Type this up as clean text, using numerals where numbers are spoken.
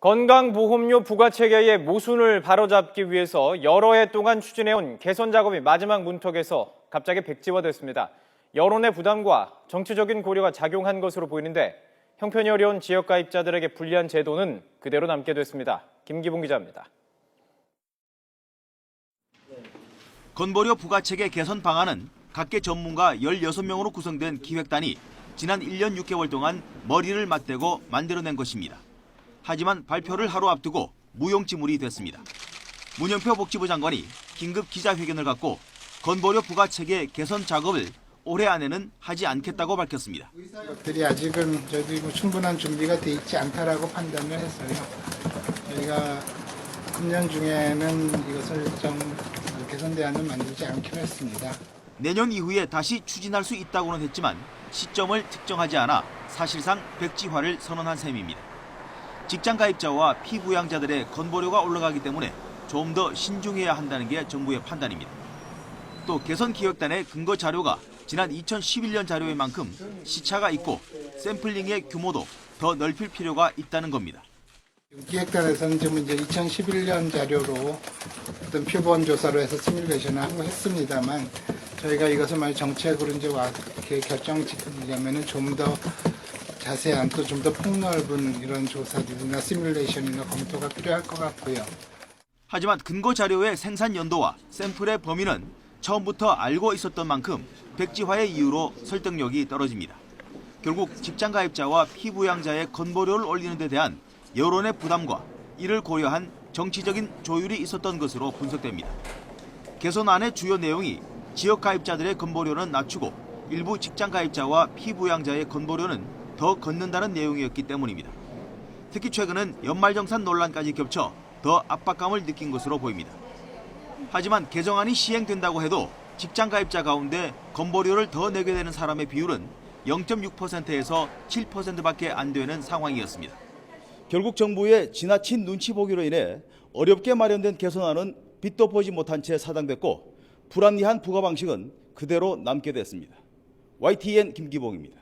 건강보험료 부과체계의 모순을 바로잡기 위해서 여러 해 동안 추진해온 개선 작업이 마지막 문턱에서 갑자기 백지화됐습니다. 여론의 부담과 정치적인 고려가 작용한 것으로 보이는데 형편이 어려운 지역가입자들에게 불리한 제도는 그대로 남게 됐습니다. 김기봉 기자입니다. 건보료 부과체계 개선 방안은 각계 전문가 16명으로 구성된 기획단이 지난 1년 6개월 동안 머리를 맞대고 만들어낸 것입니다. 하지만 발표를 하루 앞두고 무용지물이 됐습니다. 문영표 복지부 장관이 긴급 기자회견을 갖고 건보료 부과체계 개선 작업을 올해 안에는 하지 않겠다고 밝혔습니다. 것들이 아직은 저희도 충분한 준비가 돼 있지 않다라고 판단을 해서요. 저희가 금년 중에는 이것을 좀 개선 대안을 만들지 않기로 했습니다. 내년 이후에 다시 추진할 수 있다고는 했지만 시점을 특정하지 않아 사실상 백지화를 선언한 셈입니다. 직장가입자와 피부양자들의 건보료가 올라가기 때문에 좀 더 신중해야 한다는 게 정부의 판단입니다. 또 개선 기획단의 근거 자료가 지난 2011년 자료인 만큼 시차가 있고 샘플링의 규모도 더 넓힐 필요가 있다는 겁니다. 기획단에서는 지금 이제 2011년 자료로 어떤 표본 조사로 해서 시뮬레이션을 하고 했습니다만 저희가 이것을 만약 정책으로 이제 이렇게 결정 지키려면은 좀 더 자세한 또 좀 더 폭넓은 이런 조사들이나 시뮬레이션이나 검토가 필요할 것 같고요. 하지만 근거 자료의 생산 연도와 샘플의 범위는 처음부터 알고 있었던 만큼 백지화의 이유로 설득력이 떨어집니다. 결국 직장가입자와 피부양자의 건보료를 올리는 데 대한 여론의 부담과 이를 고려한 정치적인 조율이 있었던 것으로 분석됩니다. 개선안의 주요 내용이 지역가입자들의 건보료는 낮추고 일부 직장가입자와 피부양자의 건보료는 더 걷는다는 내용이었기 때문입니다. 특히 최근은 연말정산 논란까지 겹쳐 더 압박감을 느낀 것으로 보입니다. 하지만 개정안이 시행된다고 해도 직장가입자 가운데 건보료를 더 내게 되는 사람의 비율은 0.6%에서 7%밖에 안 되는 상황이었습니다. 결국 정부의 지나친 눈치 보기로 인해 어렵게 마련된 개선안은 빛도 보지 못한 채 사당됐고 불합리한 부과 방식은 그대로 남게 됐습니다. YTN 김기봉입니다.